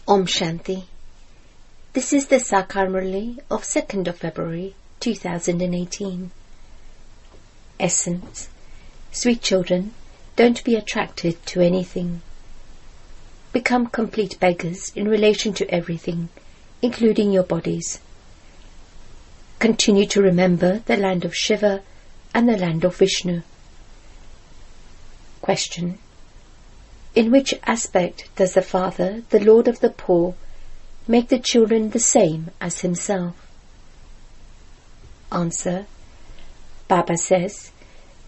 Om Shanti. This is the Sakar Murli of 2nd of February 2018. Essence. Sweet children, don't be attracted to anything. Become complete beggars in relation to everything, including your bodies. Continue to remember the land of Shiva and the land of Vishnu. Question. In which aspect does the Father, the Lord of the poor, make the children the same as himself? Answer. Baba says,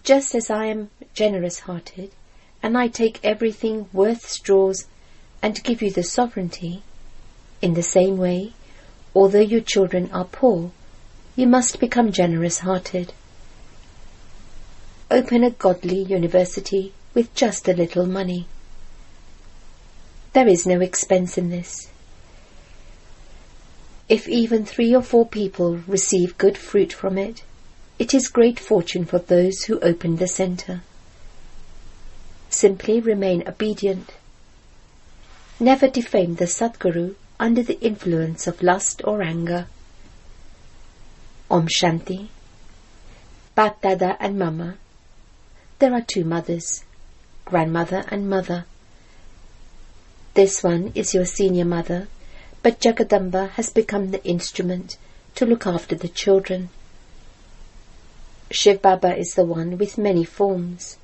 just as I am generous-hearted, and I take everything worth straws and give you the sovereignty, in the same way, although your children are poor, you must become generous-hearted. Open a godly university with just a little money. There is no expense in this. If even 3 or 4 people receive good fruit from it, it is great fortune for those who open the center. Simply remain obedient. Never defame the Sadguru under the influence of lust or anger. Om Shanti. Bap Dada and Mama. There are 2 mothers, grandmother and mother. This one is your senior mother, but Jagadamba has become the instrument to look after the children. Shiv Baba is the one with many forms.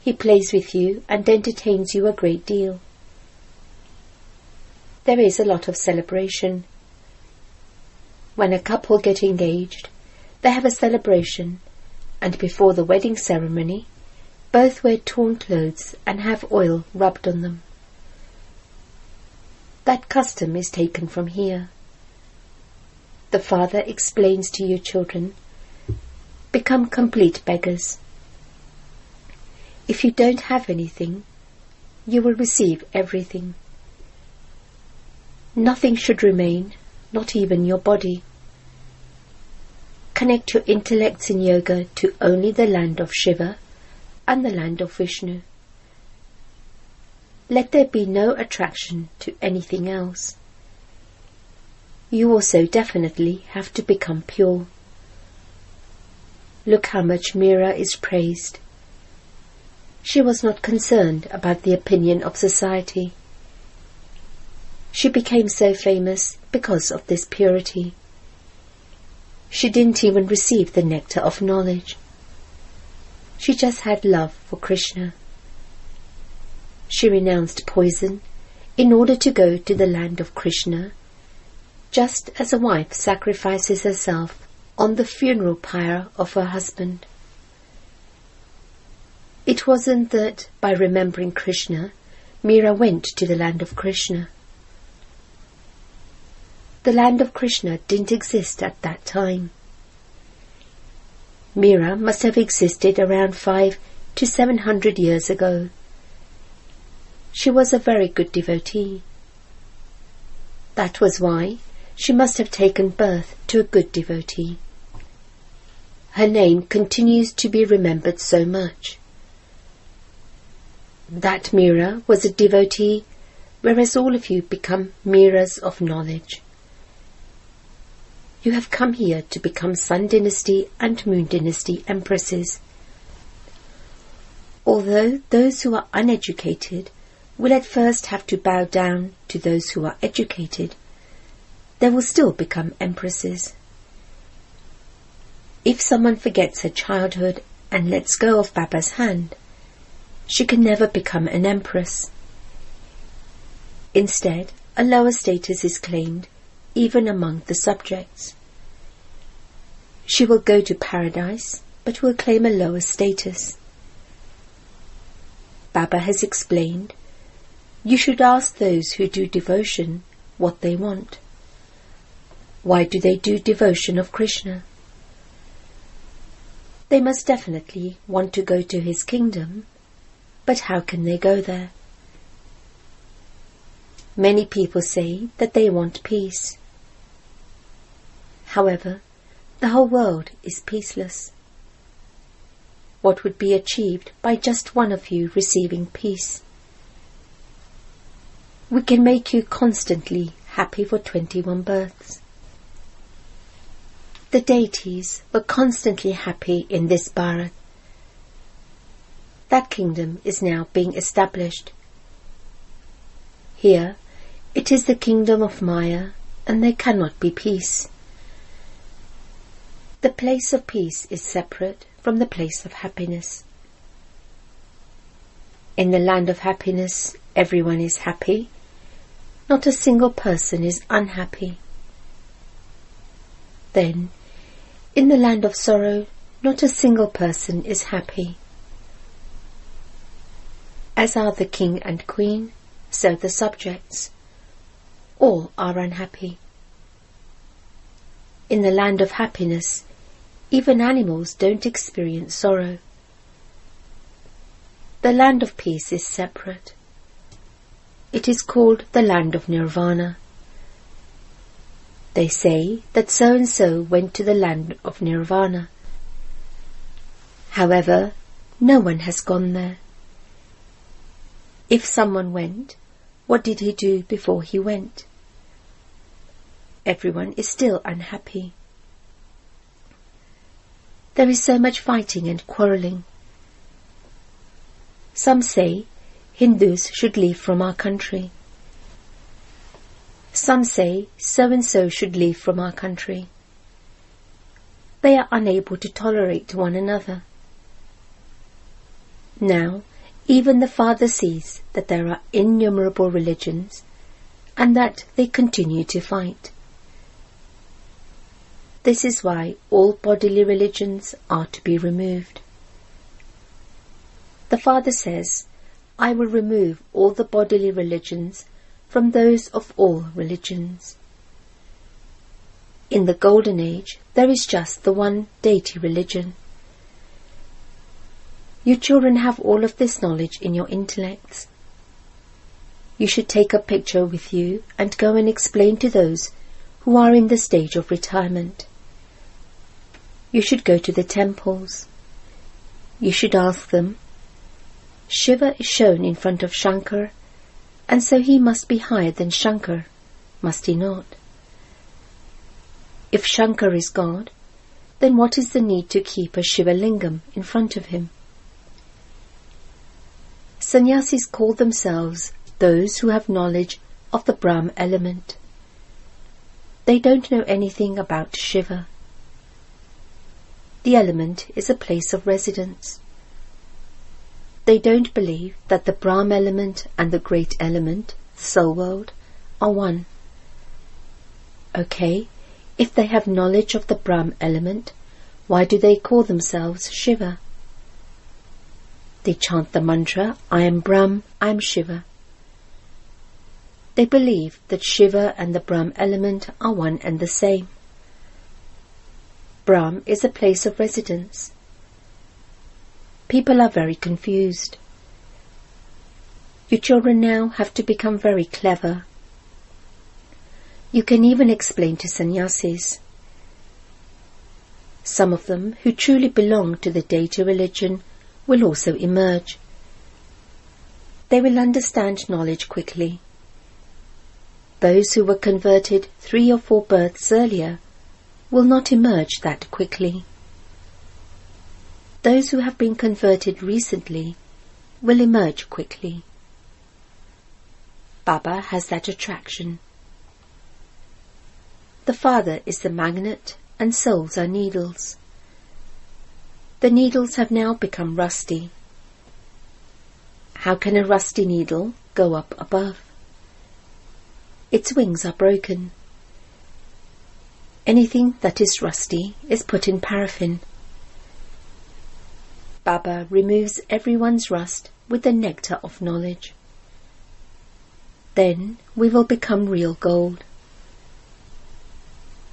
He plays with you and entertains you a great deal. There is a lot of celebration. When a couple get engaged, they have a celebration, and before the wedding ceremony, both wear torn clothes and have oil rubbed on them. That custom is taken from here. The Father explains to you children, become complete beggars. If you don't have anything, you will receive everything. Nothing should remain, not even your body. Connect your intellects in yoga to only the land of Shiva and the land of Vishnu. Let there be no attraction to anything else. You also definitely have to become pure. Look how much Meera is praised. She was not concerned about the opinion of society. She became so famous because of this purity. She didn't even receive the nectar of knowledge. She just had love for Krishna. She renounced poison in order to go to the land of Krishna, just as a wife sacrifices herself on the funeral pyre of her husband. It wasn't that by remembering Krishna, Meera went to the land of Krishna. The land of Krishna didn't exist at that time. Meera must have existed around 500 to 700 years ago. She was a very good devotee. That was why she must have taken birth to a good devotee. Her name continues to be remembered so much. That Meera was a devotee, whereas all of you become Meeras of knowledge. You have come here to become Sun Dynasty and Moon Dynasty empresses. Although those who are uneducated will at first have to bow down to those who are educated, they will still become empresses. If someone forgets her childhood and lets go of Baba's hand, she can never become an empress. Instead, a lower status is claimed even among the subjects. She will go to paradise, but will claim a lower status. Baba has explained, you should ask those who do devotion what they want. Why do they do devotion of Krishna? They must definitely want to go to his kingdom, but how can they go there? Many people say that they want peace. However, the whole world is peaceless. What would be achieved by just one of you receiving peace? we can make you constantly happy for 21 births. The deities were constantly happy in this Bharat. That kingdom is now being established. Here, it is the kingdom of Maya, and there cannot be peace. The place of peace is separate from the place of happiness. In the land of happiness, everyone is happy. Not a single person is unhappy. Then, in the land of sorrow, not a single person is happy. As are the king and queen, so the subjects. All are unhappy. In the land of happiness, even animals don't experience sorrow. The land of peace is separate. It is called the land of nirvana. They say that so-and-so went to the land of nirvana. However, no one has gone there. If someone went, what did he do before he went? Everyone is still unhappy. There is so much fighting and quarrelling. Some say Hindus should leave from our country. Some say so-and-so should leave from our country. They are unable to tolerate one another. Now, even the Father sees that there are innumerable religions and that they continue to fight. This is why all bodily religions are to be removed. The Father says, I will remove all the bodily religions from those of all religions. In the Golden Age, there is just the one deity religion. You children have all of this knowledge in your intellects. You should take a picture with you and go and explain to those who are in the stage of retirement. You should go to the temples. You should ask them, Shiva is shown in front of Shankar, and so he must be higher than Shankar, must he not? If Shankar is God, then what is the need to keep a Shiva lingam in front of him? Sannyasis call themselves those who have knowledge of the Brahma element. They don't know anything about Shiva. The element is a place of residence. They don't believe that the Brahma element and the great element, the soul world, are one. Okay, if they have knowledge of the Brahma element, why do they call themselves Shiva? They chant the mantra, I am Brahm, I am Shiva. They believe that Shiva and the Brahma element are one and the same. Brahm is a place of residence. People are very confused. You children now have to become very clever. You can even explain to sannyasis. Some of them who truly belong to the deity religion will also emerge. They will understand knowledge quickly. Those who were converted 3 or 4 births earlier will not emerge that quickly. Those who have been converted recently will emerge quickly. Baba has that attraction. The Father is the magnet and souls are needles. The needles have now become rusty. How can a rusty needle go up above? Its wings are broken. Anything that is rusty is put in paraffin. Baba removes everyone's rust with the nectar of knowledge. Then we will become real gold.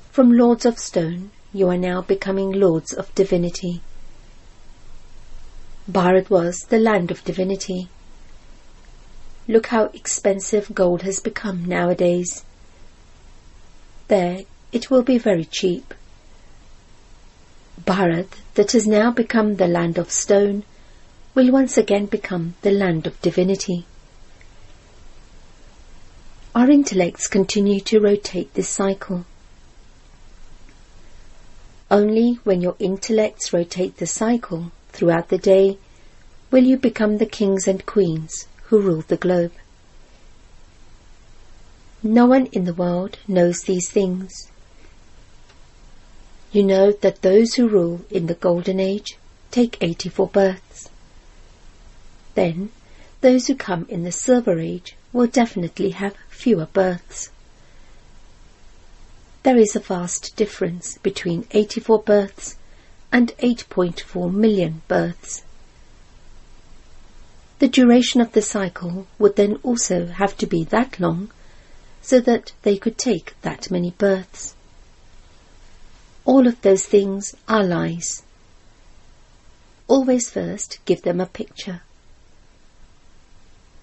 From lords of stone, you are now becoming lords of divinity. Bharat was the land of divinity. Look how expensive gold has become nowadays. There, it will be very cheap. Bharat, that has now become the land of stone, will once again become the land of divinity. Our intellects continue to rotate this cycle. Only when your intellects rotate the cycle throughout the day will you become the kings and queens who rule the globe. No one in the world knows these things. You know that those who rule in the Golden Age take 84 births. Then, those who come in the Silver Age will definitely have fewer births. There is a vast difference between 84 births and 8.4 million births. The duration of the cycle would then also have to be that long so that they could take that many births. All of those things are lies. Always first give them a picture.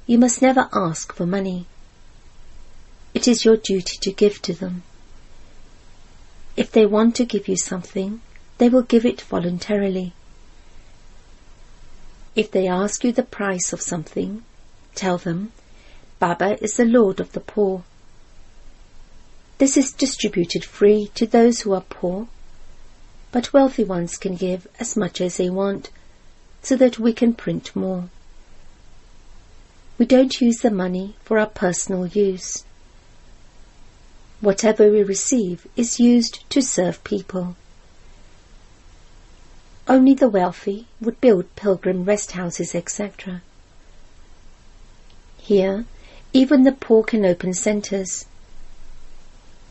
You must never ask for money. It is your duty to give to them. If they want to give you something, they will give it voluntarily. If they ask you the price of something, tell them, Baba is the Lord of the poor. This is distributed free to those who are poor, but wealthy ones can give as much as they want, so that we can print more. We don't use the money for our personal use. Whatever we receive is used to serve people. Only the wealthy would build pilgrim rest houses, etc. Here, even the poor can open centres.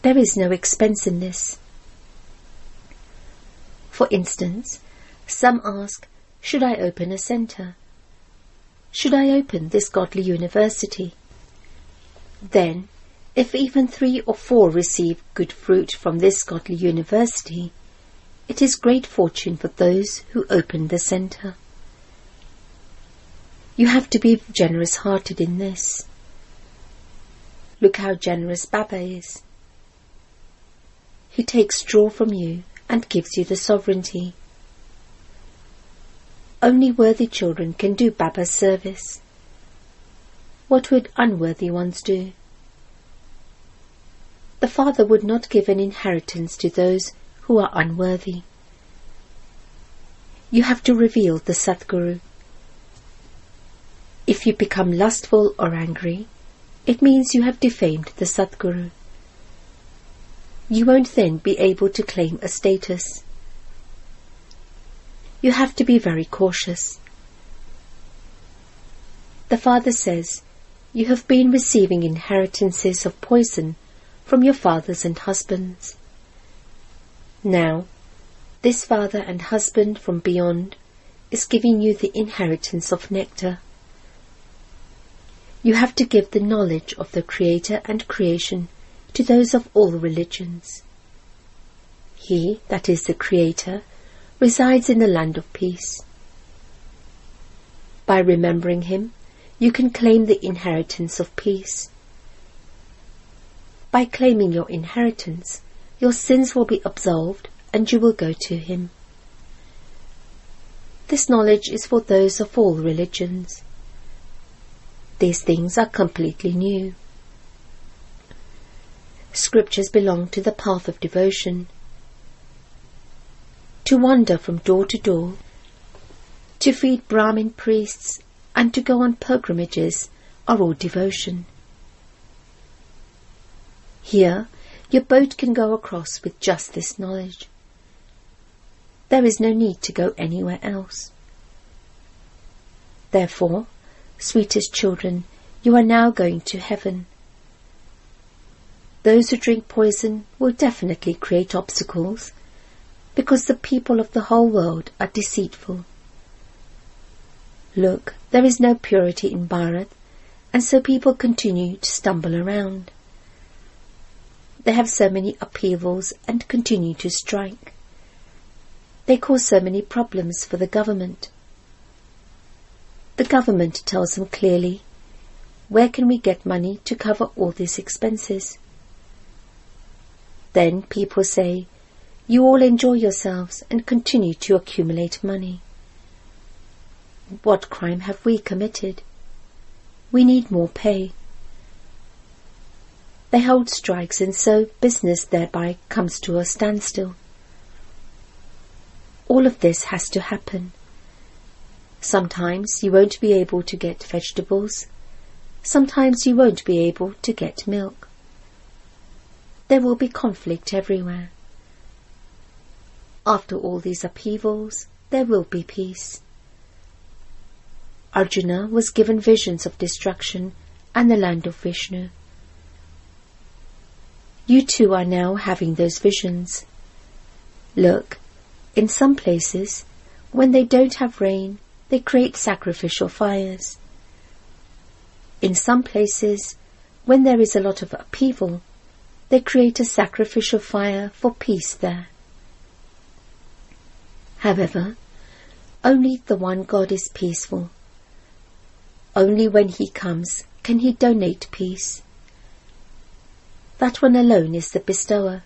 There is no expense in this. For instance, some ask, should I open a centre? Should I open this godly university? Then, if even 3 or 4 receive good fruit from this godly university, it is great fortune for those who open the centre. You have to be generous-hearted in this. Look how generous Baba is. He takes straw from you and gives you the sovereignty. Only worthy children can do Baba's service. What would unworthy ones do? The Father would not give an inheritance to those who are unworthy. You have to reveal the Satguru. If you become lustful or angry, it means you have defamed the Satguru. You won't then be able to claim a status. You have to be very cautious. The Father says, you have been receiving inheritances of poison from your fathers and husbands. Now, this father and husband from beyond is giving you the inheritance of nectar. You have to give the knowledge of the Creator and creation to those of all religions. He, that is the Creator, resides in the land of peace. By remembering him, you can claim the inheritance of peace. By claiming your inheritance, your sins will be absolved and you will go to him. This knowledge is for those of all religions. These things are completely new. Scriptures belong to the path of devotion. To wander from door to door, to feed Brahmin priests, and to go on pilgrimages are all devotion. Here, your boat can go across with just this knowledge. There is no need to go anywhere else. Therefore, sweetest children, you are now going to heaven. Those who drink poison will definitely create obstacles, because the people of the whole world are deceitful. Look, there is no purity in Bharat, and so people continue to stumble around. They have so many upheavals and continue to strike. They cause so many problems for the government. The government tells them clearly, where can we get money to cover all these expenses? Then people say, you all enjoy yourselves and continue to accumulate money. What crime have we committed? We need more pay. They hold strikes, and so business thereby comes to a standstill. All of this has to happen. Sometimes you won't be able to get vegetables. Sometimes you won't be able to get milk. There will be conflict everywhere. After all these upheavals, there will be peace. Arjuna was given visions of destruction and the land of Vishnu. You too are now having those visions. Look, in some places, when they don't have rain, they create sacrificial fires. In some places, when there is a lot of upheaval, they create a sacrificial fire for peace there. However, only the one God is peaceful. Only when He comes can He donate peace. That one alone is the bestower.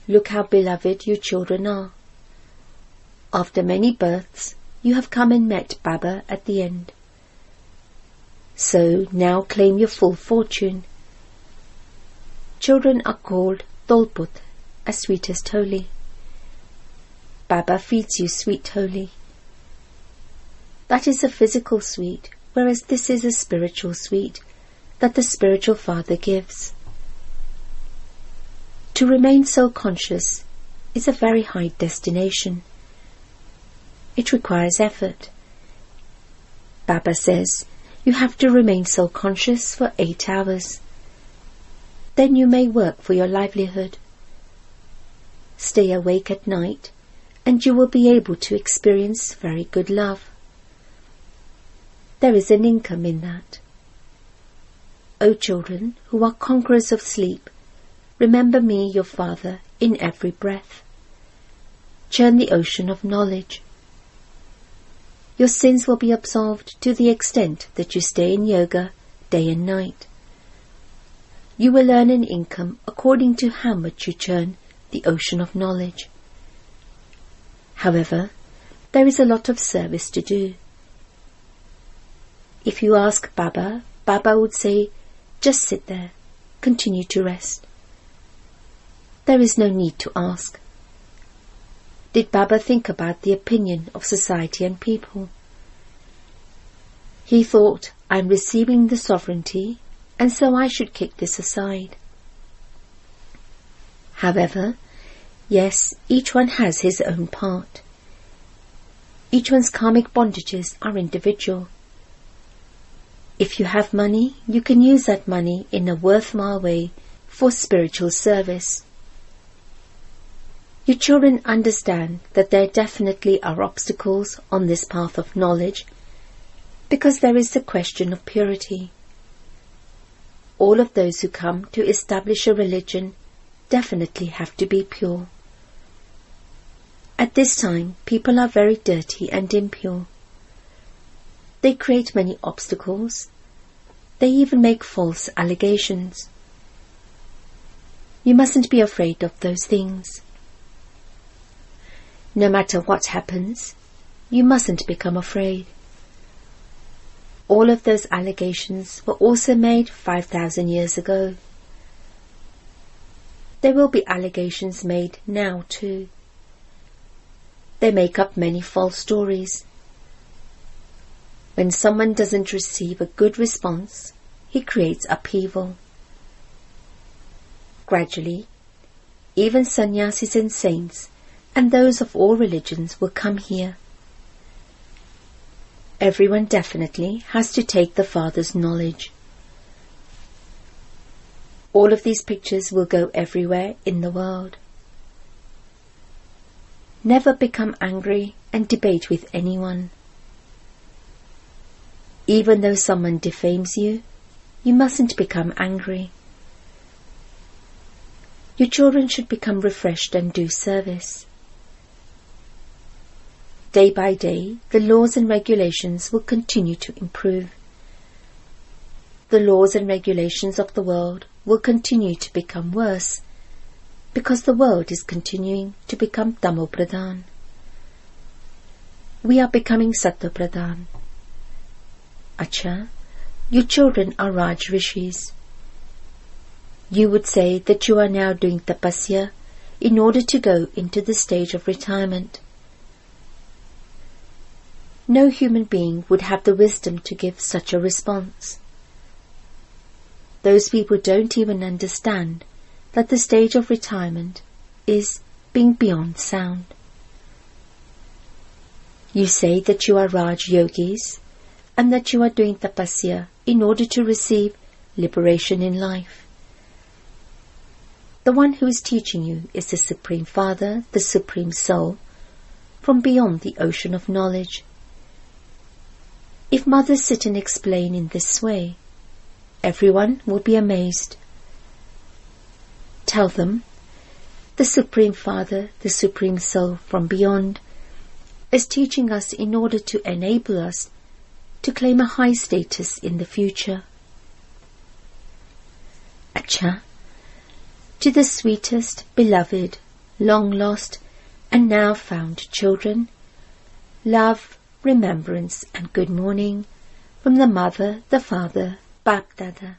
Look how beloved you children are. After many births, you have come and met Baba at the end. So now claim your full fortune. Children are called Dolput, as sweet as holy. Baba feeds you sweet holy. That is a physical sweet, whereas this is a spiritual sweet that the spiritual Father gives. To remain so conscious is a very high destination. It requires effort. Baba says you have to remain so conscious for 8 hours. Then you may work for your livelihood. Stay awake at night, and you will be able to experience very good love. There is an income in that. O children who are conquerors of sleep, remember me, your Father, in every breath. Churn the ocean of knowledge. Your sins will be absolved to the extent that you stay in yoga day and night. You will earn an income according to how much you churn the ocean of knowledge. However, there is a lot of service to do. If you ask Baba, Baba would say, just sit there, continue to rest. There is no need to ask. Did Baba think about the opinion of society and people? He thought, I am receiving the sovereignty, and so I should kick this aside. However, yes, each one has his own part. Each one's karmic bondages are individual. If you have money, you can use that money in a worthwhile way for spiritual service. You children understand that there definitely are obstacles on this path of knowledge, because there is the question of purity. All of those who come to establish a religion definitely have to be pure. At this time, people are very dirty and impure. They create many obstacles. They even make false allegations. You mustn't be afraid of those things. No matter what happens, you mustn't become afraid. All of those allegations were also made 5,000 years ago. There will be allegations made now too. They make up many false stories. When someone doesn't receive a good response, he creates upheaval. Gradually, even sannyasis and saints and those of all religions will come here. Everyone definitely has to take the Father's knowledge. All of these pictures will go everywhere in the world. Never become angry and debate with anyone. Even though someone defames you, you mustn't become angry. Your children should become refreshed and do service. Day by day, the laws and regulations will continue to improve. The laws and regulations of the world will continue to become worse, because the world is continuing to become Tamopradhan. We are becoming Sattva-pradhan. Acha, your children are Raj Rishis. You would say that you are now doing tapasya in order to go into the stage of retirement. No human being would have the wisdom to give such a response. Those people don't even understand that the stage of retirement is being beyond sound. You say that you are Raj Yogis and that you are doing tapasya in order to receive liberation in life. The one who is teaching you is the Supreme Father, the Supreme Soul, from beyond the ocean of knowledge. If mothers sit and explain in this way, everyone will be amazed. Tell them, the Supreme Father, the Supreme Soul from beyond, is teaching us in order to enable us to claim a high status in the future. Acha, to the sweetest, beloved, long-lost, and now found children, love, remembrance and good morning from the Mother, the Father, Bap Dada.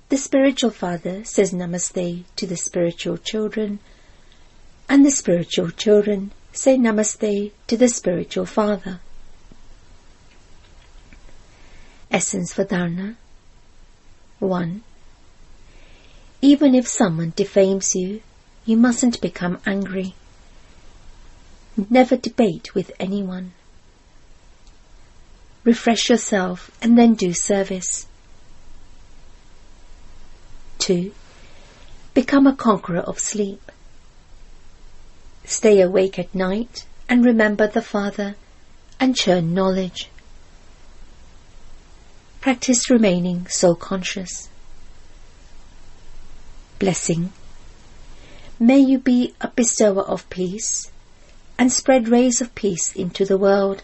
The spiritual father says namaste to the spiritual children, and the spiritual children say namaste to the spiritual father. Essence for Dharana. 1. Even if someone defames you, you mustn't become angry. Never debate with anyone. Refresh yourself and then do service. 2. Become a conqueror of sleep. Stay awake at night and remember the Father and churn knowledge. Practice remaining soul conscious. Blessing. May you be a bestower of peace and spread rays of peace into the world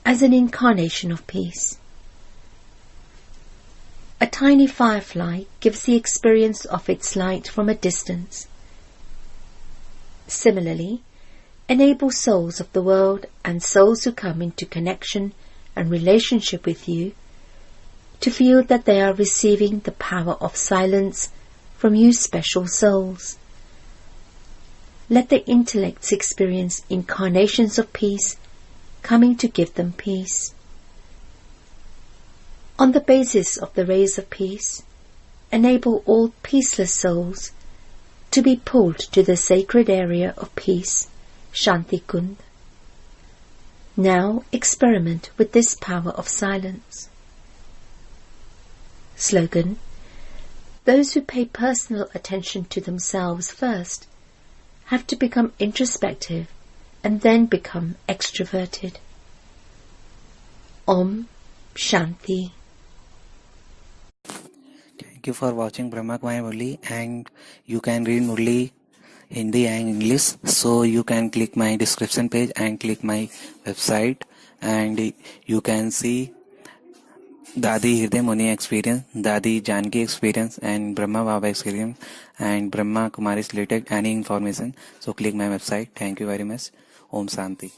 as an incarnation of peace. A tiny firefly gives the experience of its light from a distance. Similarly, enable souls of the world and souls who come into connection and relationship with you to feel that they are receiving the power of silence from you special souls. Let the intellects experience incarnations of peace coming to give them peace. On the basis of the rays of peace, enable all peaceless souls to be pulled to the sacred area of peace, Shanti Kund. Now experiment with this power of silence. Slogan: those who pay personal attention to themselves first have to become introspective and then become extroverted. Om Shanti. Thank you for watching Brahma Kumaris Murli, and you can read Murli Hindi and English, so you can click my description page and click my website, and you can see Dadi Hriday Muni experience, Dadi Janki experience, and Brahma Baba experience, and Brahma Kumaris related any information. So click my website. Thank you very much. Om Shanti.